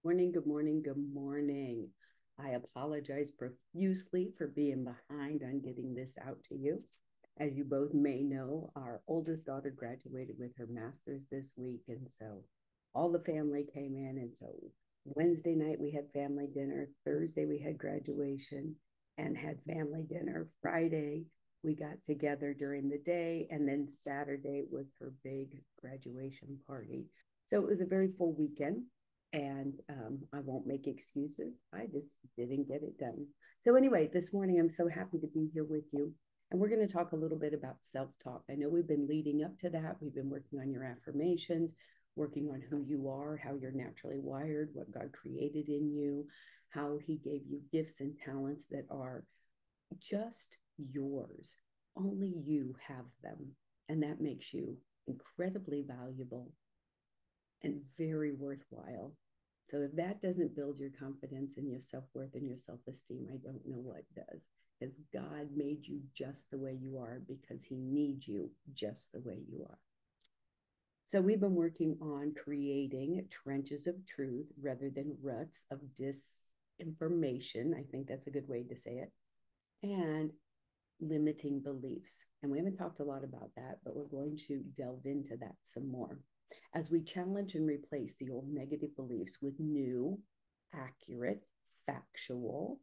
Morning, good morning, good morning. I apologize profusely for being behind on getting this out to you. As you both may know, our oldest daughter graduated with her master's this week. And so all the family came in. And so Wednesday night we had family dinner. Thursday we had graduation and had family dinner. Friday we got together during the day. And then Saturday was her big graduation party. So it was a very full weekend and I won't make excuses. I just didn't get it done. So, anyway, this morning I'm so happy to be here with you. And we're going to talk a little bit about self talk. I know we've been leading up to that. We've been working on your affirmations, working on who you are, how you're naturally wired, what God created in you, how He gave you gifts and talents that are just yours. Only you have them. And that makes you incredibly valuable and very worthwhile. So if that doesn't build your confidence and your self-worth and your self-esteem, I don't know what does. Because God made you just the way you are because He needs you just the way you are. So we've been working on creating trenches of truth rather than ruts of disinformation. I think that's a good way to say it. And limiting beliefs. And we haven't talked a lot about that, but we're going to delve into that some more as we challenge and replace the old negative beliefs with new, accurate, factual,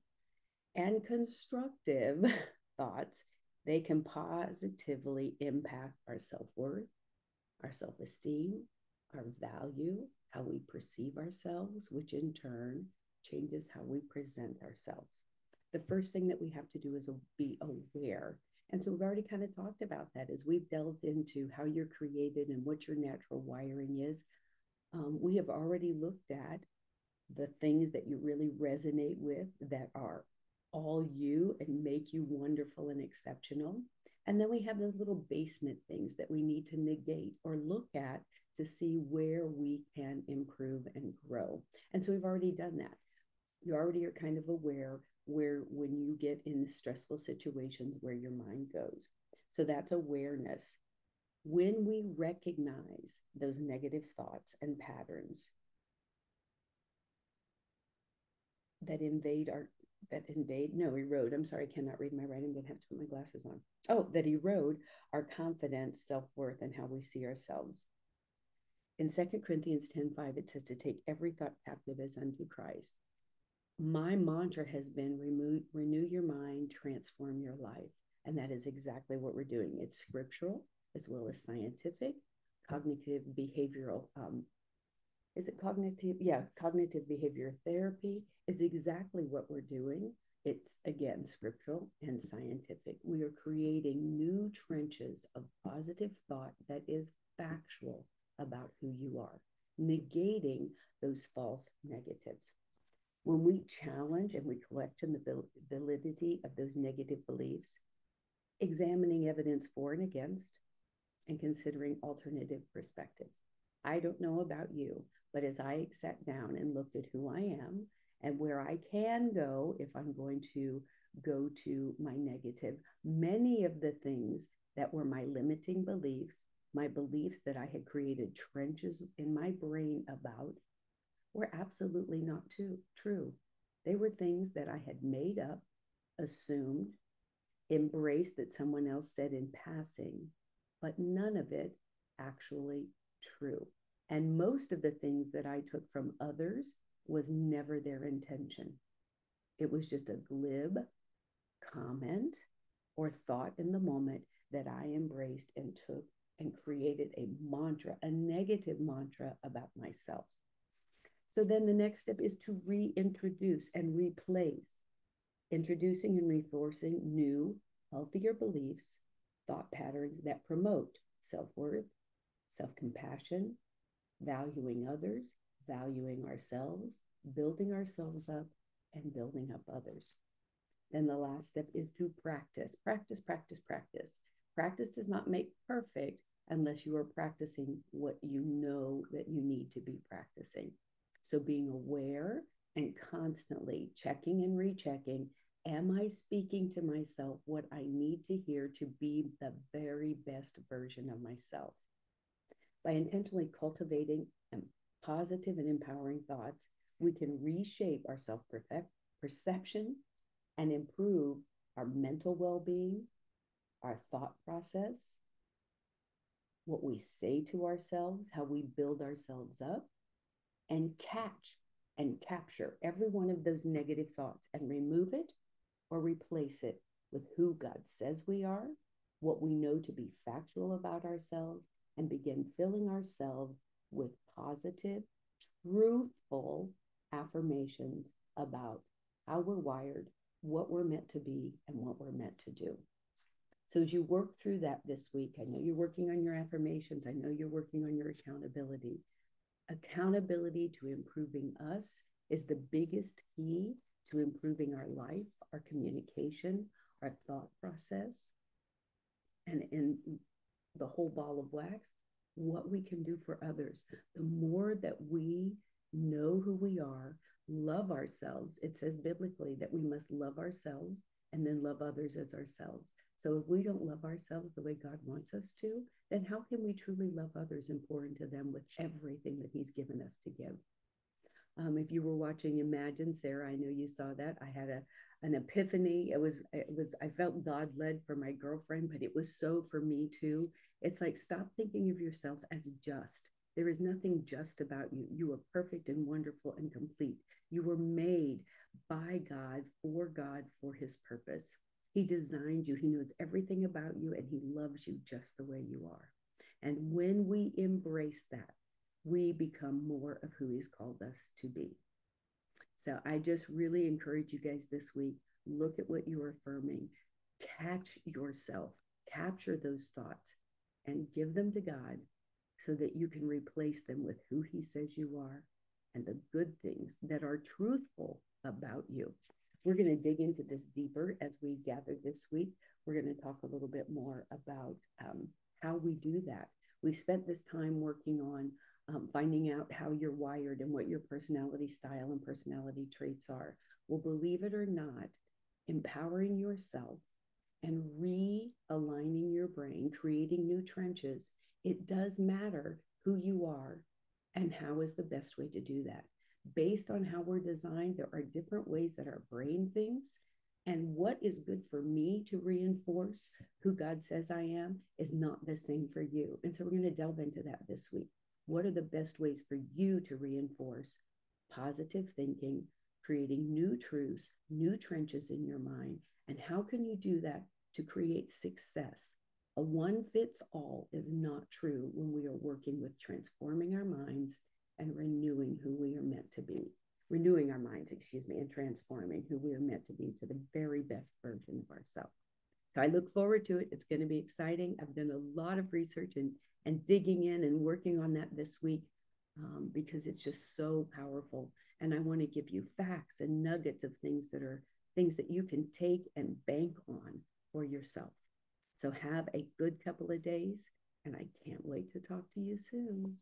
and constructive thoughts. They can positively impact our self worth, our self esteem, our value, how we perceive ourselves, which in turn changes how we present ourselves. The first thing that we have to do is be aware. And so we've already kind of talked about that as we've delved into how you're created and what your natural wiring is. We have already looked at the things that you really resonate with that are all you and make you wonderful and exceptional. And then we have those little basement things that we need to negate or look at to see where we can improve and grow. And so we've already done that. You already are kind of aware where when you get in stressful situations where your mind goes. So that's awareness. When we recognize those negative thoughts and patterns that invade our that invade no erode, I'm sorry, I cannot read my writing, I'm gonna have to put my glasses on. Oh, that erode our confidence, self-worth, and how we see ourselves. In 2 Corinthians 10:5, it says to take every thought captive as unto Christ. My mantra has been renew your mind, transform your life. And that is exactly what we're doing. It's scriptural as well as scientific, cognitive behavioral. Is it cognitive? Yeah, cognitive behavior therapy is exactly what we're doing. It's again scriptural and scientific. We are creating new trenches of positive thought that is factual about who you are, negating those false negatives. When we challenge and we question the validity of those negative beliefs, examining evidence for and against, and considering alternative perspectives. I don't know about you, but as I sat down and looked at who I am and where I can go if I'm going to go to my negative, many of the things that were my limiting beliefs, my beliefs that I had created trenches in my brain about, were absolutely not true. They were things that I had made up, assumed, embraced that someone else said in passing, but none of it actually true. And most of the things that I took from others was never their intention. It was just a glib comment or thought in the moment that I embraced and took and created a mantra, a negative mantra about myself. So then the next step is to reintroduce and replace, introducing and reinforcing new, healthier beliefs, thought patterns that promote self worth, self compassion, valuing others, valuing ourselves, building ourselves up, and building up others. Then the last step is to practice, practice, practice, practice. Practice does not make perfect unless you are practicing what you know that you need to be practicing. So being aware and constantly checking and rechecking, am I speaking to myself what I need to hear to be the very best version of myself? By intentionally cultivating positive and empowering thoughts, we can reshape our self-perception and improve our mental well-being, our thought process, what we say to ourselves, how we build ourselves up, and catch and capture every one of those negative thoughts and remove it or replace it with who God says we are, what we know to be factual about ourselves, and begin filling ourselves with positive, truthful affirmations about how we're wired, what we're meant to be, and what we're meant to do. So as you work through that this week, I know you're working on your affirmations. I know you're working on your accountability. Accountability to improving us is the biggest key to improving our life, our communication, our thought process, and in the whole ball of wax, what we can do for others. The more that we know who we are, love ourselves, it says biblically that we must love ourselves and then love others as ourselves. So if we don't love ourselves the way God wants us to, then how can we truly love others and pour into them with everything that He's given us to give? If you were watching Imagine, Sarah, I know you saw that. I had an epiphany. I felt God led for my girlfriend, but it was so for me too. It's like, stop thinking of yourself as just. There is nothing just about you. You are perfect and wonderful and complete. You were made by God, for His purpose. He designed you. He knows everything about you, and He loves you just the way you are. And when we embrace that, we become more of who He's called us to be. So I just really encourage you guys this week, look at what you're affirming, catch yourself, capture those thoughts, and give them to God so that you can replace them with who He says you are and the good things that are truthful about you. We're going to dig into this deeper as we gather this week. We're going to talk a little bit more about how we do that. We've spent this time working on finding out how you're wired and what your personality style and personality traits are. Well, believe it or not, empowering yourself and realigning your brain, creating new trenches, it does matter who you are and how is the best way to do that. Based on how we're designed, there are different ways that our brain thinks. And what is good for me to reinforce who God says I am is not the same for you. And so we're going to delve into that this week. What are the best ways for you to reinforce positive thinking, creating new truths, new trenches in your mind? And how can you do that to create success? A one fits all is not true when we are working with transforming our minds and renewing who we are meant to be. Renewing our minds, and transforming who we are meant to be to the very best version of ourselves. So I look forward to it. It's going to be exciting. I've done a lot of research and digging in and working on that this week because it's just so powerful. And I want to give you facts and nuggets of things that you can take and bank on for yourself. So have a good couple of days, and I can't wait to talk to you soon.